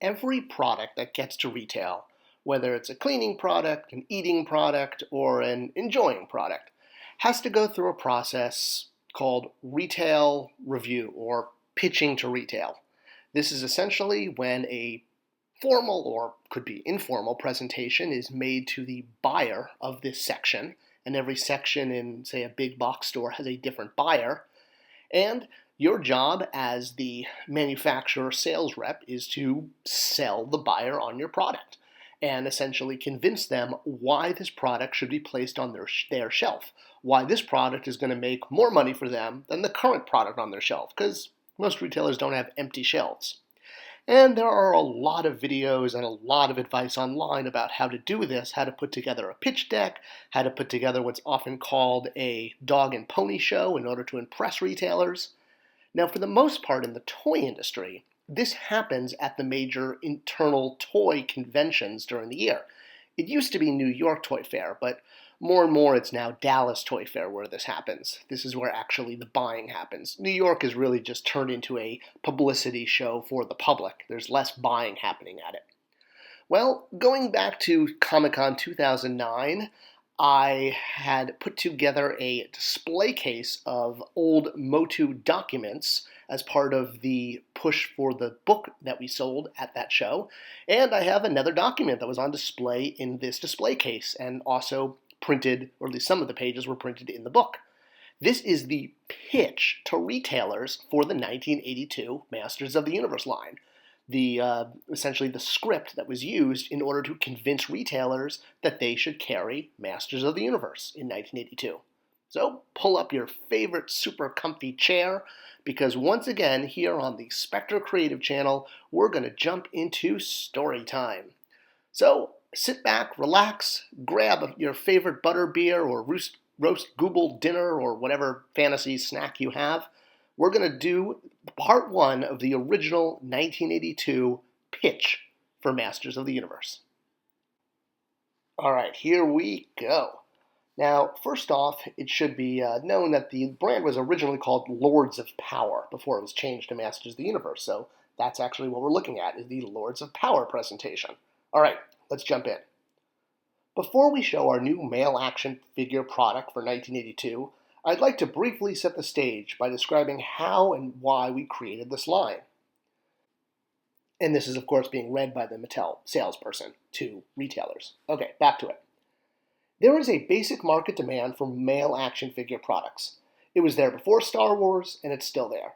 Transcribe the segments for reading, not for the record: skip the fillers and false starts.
every product that gets to retail, whether it's a cleaning product, an eating product, or an enjoying product, has to go through a process called retail review or pitching to retail. This is essentially when a formal or could be informal presentation is made to the buyer of this section, and every section in, say, a big box store has a different buyer, and your job as the manufacturer sales rep is to sell the buyer on your product and essentially convince them why this product should be placed on their shelf, why this product is going to make more money for them than the current product on their shelf, because most retailers don't have empty shelves. And there are a lot of videos and a lot of advice online about how to do this, how to put together a pitch deck, how to put together what's often called a dog and pony show in order to impress retailers. Now, for the most part in the toy industry, this happens at the major internal toy conventions during the year. It used to be New York Toy Fair, but more and more it's now Dallas Toy Fair where this happens. This is where actually the buying happens. New York has really just turned into a publicity show for the public. There's less buying happening at it. Well, going back to Comic-Con 2009, I had put together a display case of old MOTU documents as part of the push for the book that we sold at that show. And I have another document that was on display in this display case and also printed, or at least some of the pages were printed in the book. This is the pitch to retailers for the 1982 Masters of the Universe line. Essentially the script that was used in order to convince retailers that they should carry Masters of the Universe in 1982. So pull up your favorite super comfy chair, because once again here on the Spectre Creative channel, we're going to jump into story time. So sit back, relax, grab your favorite butterbeer or roast google dinner or whatever fantasy snack you have. We're going to do part one of the original 1982 pitch for Masters of the Universe. All right, here we go. Now, first off, it should be known that the brand was originally called Lords of Power before it was changed to Masters of the Universe. So that's actually what we're looking at, is the Lords of Power presentation. All right, let's jump in. Before we show our new male action figure product for 1982, I'd like to briefly set the stage by describing how and why we created this line. And this is, of course, being read by the Mattel salesperson to retailers. Okay, back to it. There is a basic market demand for male action figure products. It was there before Star Wars, and it's still there.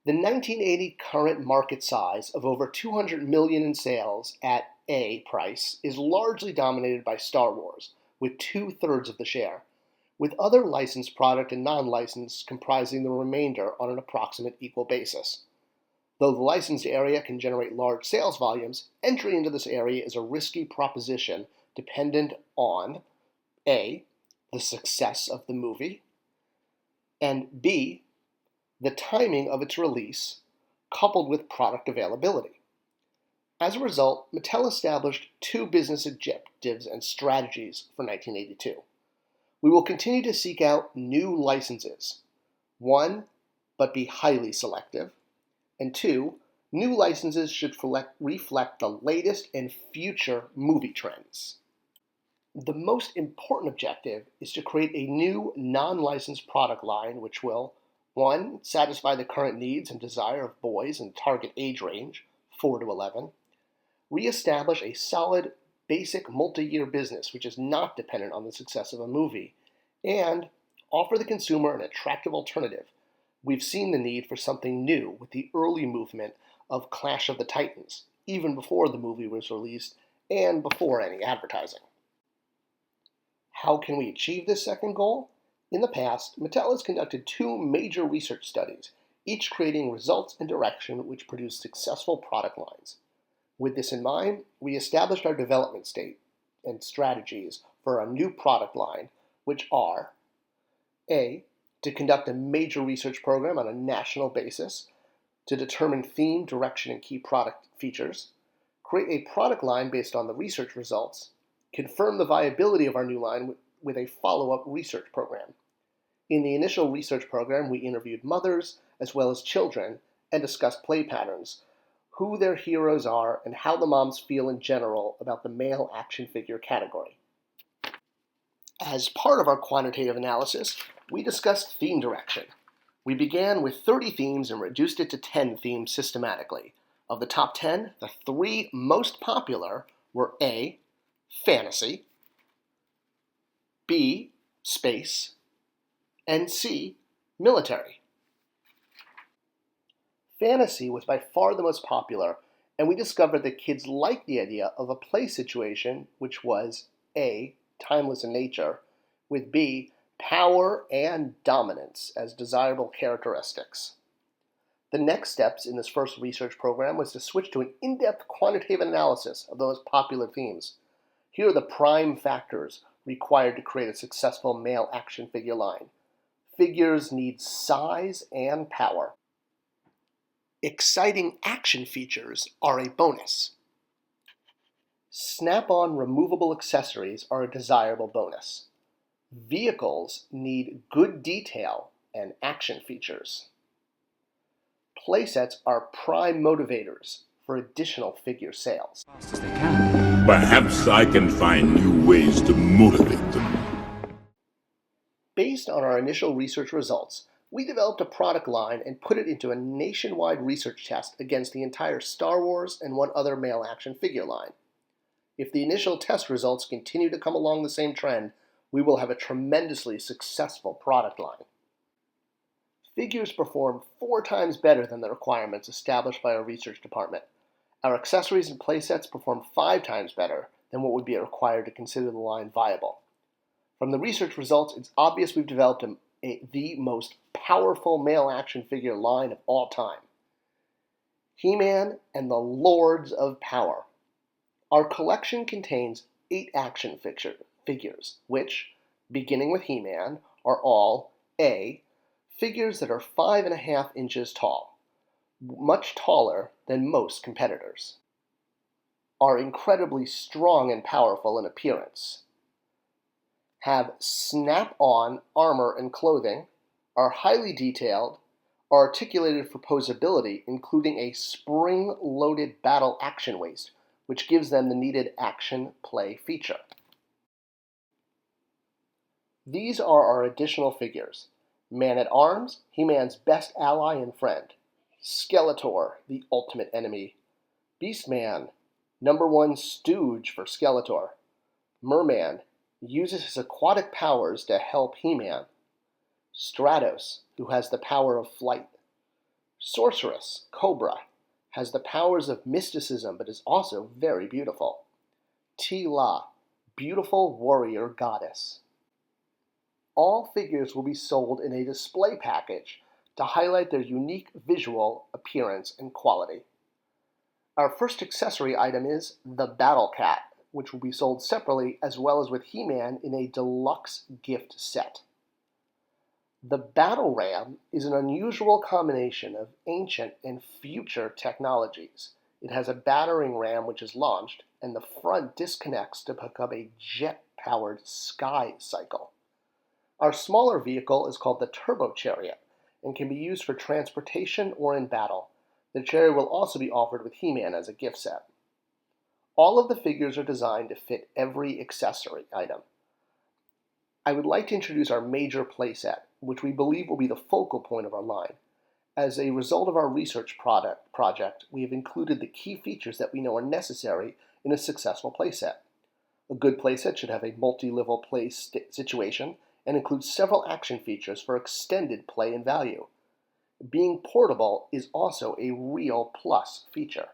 The 1980 current market size of over $200 million in sales at A price is largely dominated by Star Wars, with 2/3 of the share, with other licensed product and non-licensed comprising the remainder on an approximate equal basis. Though the licensed area can generate large sales volumes, entry into this area is a risky proposition dependent on A, the success of the movie, and B, the timing of its release, coupled with product availability. As a result, Mattel established two business objectives and strategies for 1982. We will continue to seek out new licenses. One, but be highly selective. And two, new licenses should reflect the latest and future movie trends. The most important objective is to create a new non-licensed product line which will, 1, satisfy the current needs and desire of boys in target age range, 4 to 11, reestablish a solid, basic multi-year business which is not dependent on the success of a movie, and offer the consumer an attractive alternative. We've seen the need for something new with the early movement of Clash of the Titans, even before the movie was released and before any advertising. How can we achieve this second goal? In the past, Mattel has conducted two major research studies, each creating results and direction which produced successful product lines. With this in mind, we established our development state and strategies for a new product line, which are A, to conduct a major research program on a national basis to determine theme, direction, and key product features, create a product line based on the research results, confirm the viability of our new line with a follow-up research program. In the initial research program, we interviewed mothers as well as children and discussed play patterns who their heroes are, and how the moms feel in general about the male action figure category. As part of our quantitative analysis, we discussed theme direction. We began with 30 themes and reduced it to 10 themes systematically. Of the top 10, the 3 most popular were A, fantasy, B, space, and C, military. Fantasy was by far the most popular, and we discovered that kids liked the idea of a play situation which was A, timeless in nature, with B, power and dominance as desirable characteristics. The next steps in this first research program was to switch to an in-depth quantitative analysis of those popular themes. Here are the prime factors required to create a successful male action figure line. Figures need size and power. Exciting action features are a bonus. Snap-on removable accessories are a desirable bonus. Vehicles need good detail and action features. Playsets are prime motivators for additional figure sales. Perhaps I can find new ways to motivate them. Based on our initial research results, we developed a product line and put it into a nationwide research test against the entire Star Wars and one other male action figure line. If the initial test results continue to come along the same trend, we will have a tremendously successful product line. Figures perform 4 times better than the requirements established by our research department. Our accessories and playsets perform 5 times better than what would be required to consider the line viable. From the research results, it's obvious we've developed the most powerful male action figure line of all time. He-Man and the Lords of Power. Our collection contains 8 action figures, which, beginning with He-Man, are all A, figures that are 5.5 inches tall, much taller than most competitors, are incredibly strong and powerful in appearance, have snap-on armor and clothing, are highly detailed, are articulated for posability, including a spring-loaded battle action waist, which gives them the needed action play feature. These are our additional figures. Man-at-Arms, He-Man's best ally and friend. Skeletor, the ultimate enemy. Beastman, #1 stooge for Skeletor. Merman, uses his aquatic powers to help He-Man. Stratos, who has the power of flight. Sorceress, Cobra, has the powers of mysticism but is also very beautiful. Tila, beautiful warrior goddess. All figures will be sold in a display package to highlight their unique visual appearance and quality. Our first accessory item is the Battle Cat, which will be sold separately as well as with He-Man in a deluxe gift set. The Battle Ram is an unusual combination of ancient and future technologies. It has a battering ram which is launched, and the front disconnects to become a jet-powered sky cycle. Our smaller vehicle is called the Turbo Chariot and can be used for transportation or in battle. The chariot will also be offered with He-Man as a gift set. All of the figures are designed to fit every accessory item. I would like to introduce our major playset, which we believe will be the focal point of our line. As a result of our research project, we have included the key features that we know are necessary in a successful playset. A good playset should have a multi-level play situation and include several action features for extended play and value. Being portable is also a real plus feature.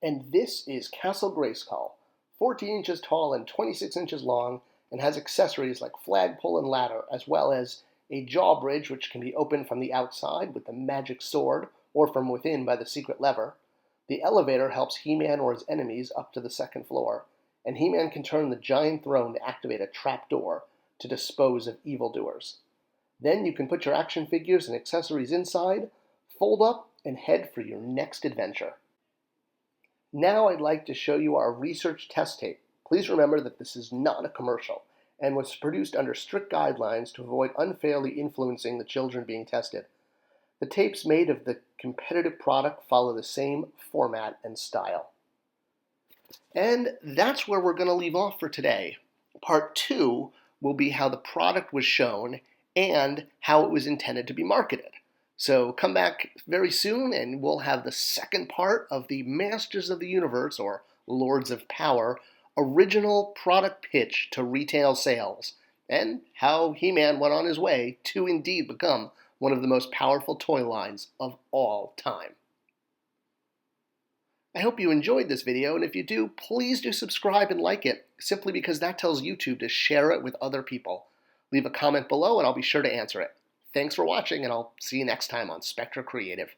And this is Castle Grayskull, 14 inches tall and 26 inches long, and has accessories like flagpole and ladder, as well as a drawbridge which can be opened from the outside with the magic sword or from within by the secret lever. The elevator helps He-Man or his enemies up to the 2nd floor, and He-Man can turn the giant throne to activate a trapdoor to dispose of evildoers. Then you can put your action figures and accessories inside, fold up, and head for your next adventure. Now I'd like to show you our research test tape. Please remember that this is not a commercial and was produced under strict guidelines to avoid unfairly influencing the children being tested. The tapes made of the competitive product follow the same format and style. And that's where we're going to leave off for today. Part 2 will be how the product was shown and how it was intended to be marketed. So come back very soon and we'll have the second part of the Masters of the Universe, or Lords of Power, original product pitch to retail sales, and how He-Man went on his way to indeed become one of the most powerful toy lines of all time. I hope you enjoyed this video, and if you do, please do subscribe and like it, simply because that tells YouTube to share it with other people. Leave a comment below and I'll be sure to answer it. Thanks for watching, and I'll see you next time on Spectra Creative.